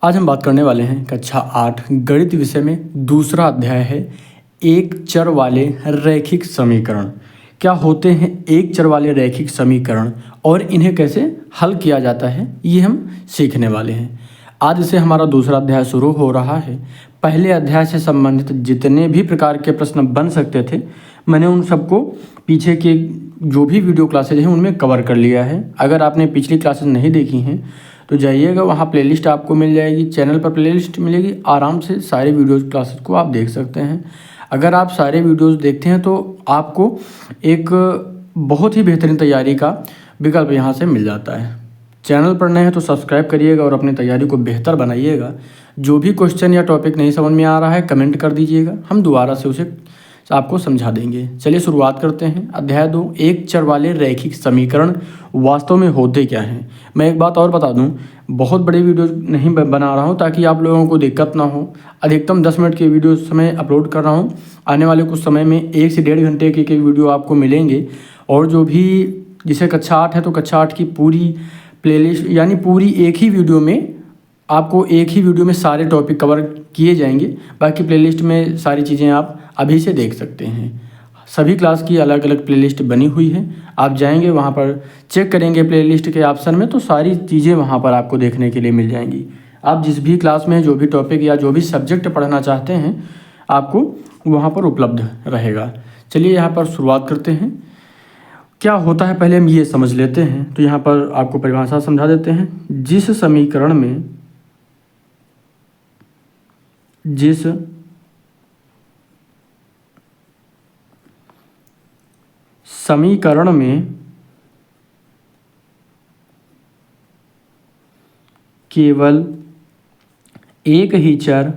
आज हम बात करने वाले हैं कक्षा 8 गणित विषय में दूसरा अध्याय है एक चर वाले रैखिक समीकरण। क्या होते हैं एक चर वाले रैखिक समीकरण और इन्हें कैसे हल किया जाता है, ये हम सीखने वाले हैं। आज से हमारा दूसरा अध्याय शुरू हो रहा है। पहले अध्याय से संबंधित जितने भी प्रकार के प्रश्न बन सकते थे, मैंने उन सबको पीछे के जो भी वीडियो क्लासेज हैं उनमें कवर कर लिया है। अगर आपने पिछली क्लासेज नहीं देखी हैं तो जाइएगा, वहाँ प्लेलिस्ट आपको मिल जाएगी, चैनल पर प्लेलिस्ट मिलेगी, आराम से सारे वीडियोस क्लासेस को आप देख सकते हैं। अगर आप सारे वीडियोस देखते हैं तो आपको एक बहुत ही बेहतरीन तैयारी का विकल्प यहाँ से मिल जाता है। चैनल पर नए हैं तो सब्सक्राइब करिएगा और अपनी तैयारी को बेहतर बनाइएगा। जो भी क्वेश्चन या टॉपिक नहीं समझ में आ रहा है कमेंट कर दीजिएगा, हम दोबारा से उसे आपको समझा देंगे। चलिए शुरुआत करते हैं। अध्याय 2 एक चर वाले रैखिक समीकरण वास्तव में होते क्या हैं। मैं एक बात और बता दूं, बहुत बड़ी वीडियो नहीं बना रहा हूं ताकि आप लोगों को दिक्कत ना हो। अधिकतम 10 मिनट के वीडियो समय अपलोड कर रहा हूं। आने वाले कुछ समय में 1 से 1.5 घंटे के वीडियो आपको मिलेंगे। और जो भी जिसे कक्षा 8 है तो कक्षा 8 की पूरी प्लेलिस्ट यानी पूरी एक ही वीडियो में आपको एक ही वीडियो में सारे टॉपिक कवर किए जाएंगे। बाकी प्लेलिस्ट में सारी चीज़ें आप अभी से देख सकते हैं। सभी क्लास की अलग अलग प्लेलिस्ट बनी हुई है। आप जाएंगे वहाँ पर चेक करेंगे प्लेलिस्ट के ऑप्शन में, तो सारी चीज़ें वहाँ पर आपको देखने के लिए मिल जाएंगी। आप जिस भी क्लास में जो भी टॉपिक या जो भी सब्जेक्ट पढ़ना चाहते हैं आपको वहाँ पर उपलब्ध रहेगा। चलिए यहाँ पर शुरुआत करते हैं। क्या होता है पहले हम ये समझ लेते हैं। तो यहाँ पर आपको परिभाषा समझा देते हैं। जिस समीकरण में केवल एक ही चर,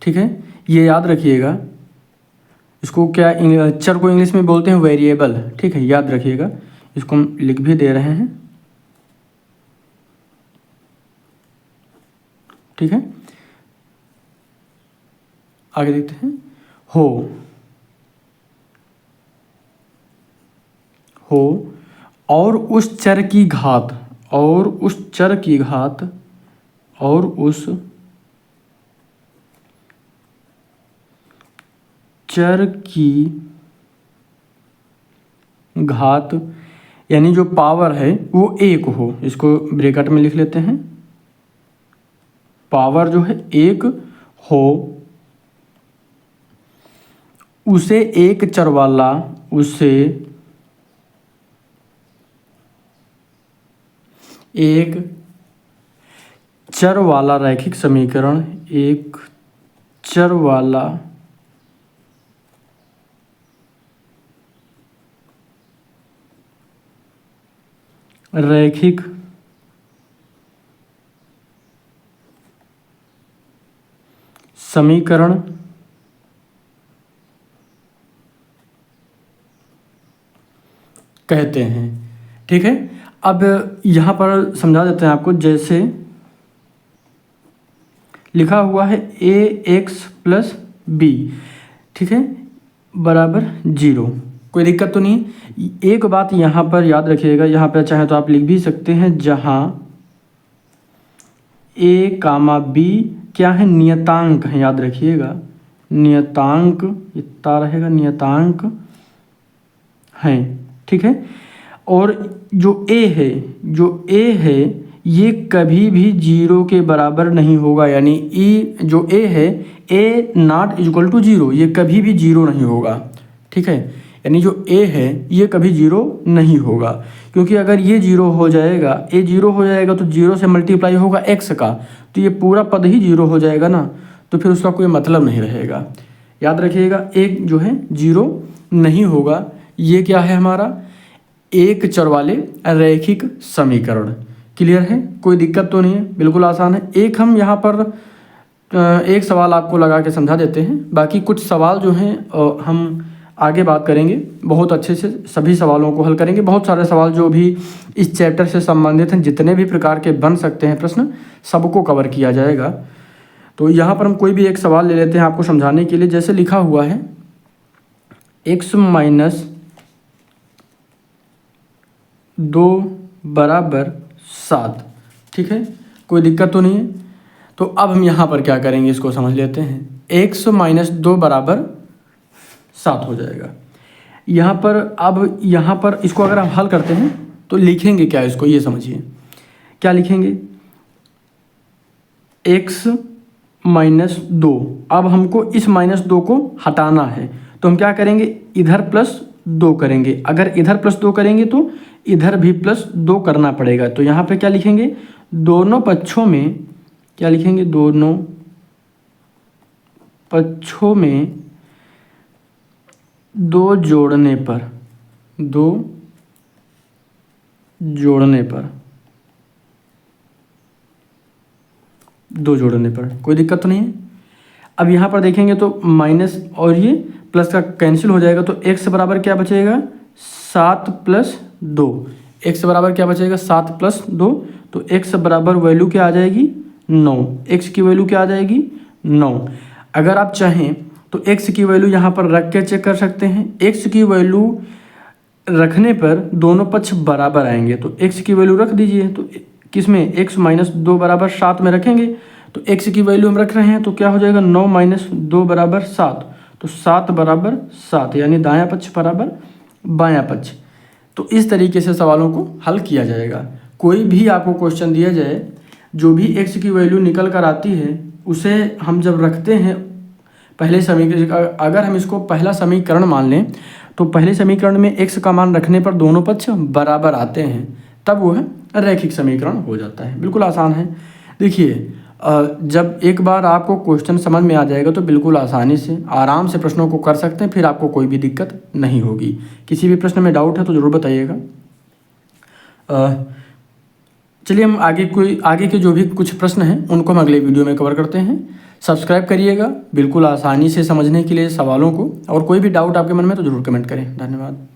ठीक है, ये याद रखिएगा। इसको क्या चर को इंग्लिश में बोलते हैं वेरिएबल, ठीक है, याद रखिएगा। इसको हम लिख भी दे रहे हैं, ठीक है। आगे देखते हैं। हो और उस चर की घात और उस चर की घात यानी जो पावर है वो 1 हो। इसको ब्रैकेट में लिख लेते हैं। पावर जो है 1 हो, उसे एक चर वाला रैखिक समीकरण, एक चर वाला रैखिक समीकरण कहते हैं, ठीक है। अब यहाँ पर समझा देते हैं आपको। जैसे लिखा हुआ है ax + b, ठीक है, बराबर 0। कोई दिक्कत तो नहीं। एक बात यहाँ पर याद रखिएगा, यहाँ पर चाहे तो आप लिख भी सकते हैं, जहाँ a, b क्या है, नियतांक है। याद रखिएगा, नियतांक इतना रहेगा, नियतांक हैं, ठीक है। और जो a है ये कभी भी 0 के बराबर नहीं होगा। यानी जो a है a not = 0, ये कभी भी 0 नहीं होगा, ठीक है। यानी जो a है ये कभी 0 नहीं होगा, क्योंकि अगर ये 0 हो जाएगा, a 0 हो जाएगा तो 0 से मल्टीप्लाई होगा x का, तो ये पूरा पद ही 0 हो जाएगा ना, तो फिर उसका कोई मतलब नहीं रहेगा। याद रखिएगा, एक जो है 0 नहीं होगा। ये क्या है हमारा, एक चर वाले रैखिक समीकरण। क्लियर है, कोई दिक्कत तो नहीं है, बिल्कुल आसान है। एक हम यहाँ पर एक सवाल आपको लगा के समझा देते हैं। बाकी कुछ सवाल जो हैं हम आगे बात करेंगे, बहुत अच्छे से सभी सवालों को हल करेंगे। बहुत सारे सवाल जो भी इस चैप्टर से संबंधित हैं, जितने भी प्रकार के बन सकते हैं प्रश्न, सबको कवर किया जाएगा। तो यहाँ पर हम कोई भी एक सवाल ले लेते हैं आपको समझाने के लिए। जैसे लिखा हुआ है x - 2 = 7। ठीक है, कोई दिक्कत तो नहीं है। तो अब हम यहाँ पर क्या करेंगे इसको समझ लेते हैं। x माइनस 2 बराबर 7 हो जाएगा। यहाँ पर अब यहाँ पर इसको अगर हम हल करते हैं तो लिखेंगे क्या इसको, ये समझिए क्या लिखेंगे। x माइनस 2, अब हमको इस माइनस 2 को हटाना है तो हम क्या करेंगे, इधर प्लस 2 करेंगे। अगर इधर प्लस 2 करेंगे तो इधर भी प्लस 2 करना पड़ेगा। तो यहाँ पे क्या लिखेंगे, दोनों पक्षों में क्या लिखेंगे, दोनों पक्षों में 2 जोड़ने पर, 2 जोड़ने पर, 2 जोड़ने पर कोई दिक्कत तो नहीं है। अब यहाँ पर देखेंगे तो माइनस और ये प्लस का कैंसिल हो जाएगा। तो x बराबर क्या बचेगा, 7 प्लस 2। x बराबर क्या बचेगा, 7 प्लस 2। तो x बराबर वैल्यू क्या आ जाएगी, 9। x की वैल्यू क्या आ जाएगी, 9। अगर आप चाहें तो x की वैल्यू यहाँ पर रख के चेक कर सकते हैं। x की वैल्यू रखने पर दोनों पक्ष बराबर आएंगे। तो x की वैल्यू रख दीजिए। तो किस में, x माइनस 2 बराबर 7 में रखेंगे। तो x की वैल्यू हम रख रहे हैं तो क्या हो जाएगा, 9 माइनस 2 बराबर 7। तो 7 बराबर 7, यानी दायां पक्ष बराबर बायां पक्ष। तो इस तरीके से सवालों को हल किया जाएगा। कोई भी आपको क्वेश्चन दिया जाए, जो भी x की वैल्यू निकल कर आती है उसे हम जब रखते हैं पहले समीकरण, अगर हम इसको पहला समीकरण मान लें तो पहले समीकरण में x का मान रखने पर दोनों पक्ष बराबर आते हैं, तब वह रैखिक समीकरण हो जाता है। बिल्कुल आसान है। देखिए, जब एक बार आपको क्वेश्चन समझ में आ जाएगा तो बिल्कुल आसानी से आराम से प्रश्नों को कर सकते हैं, फिर आपको कोई भी दिक्कत नहीं होगी। किसी भी प्रश्न में डाउट है तो ज़रूर बताइएगा। चलिए हम आगे के जो भी कुछ प्रश्न हैं उनको हम अगले वीडियो में कवर करते हैं। सब्सक्राइब करिएगा बिल्कुल आसानी से समझने के लिए सवालों को, और कोई भी डाउट आपके मन में तो ज़रूर कमेंट करें। धन्यवाद।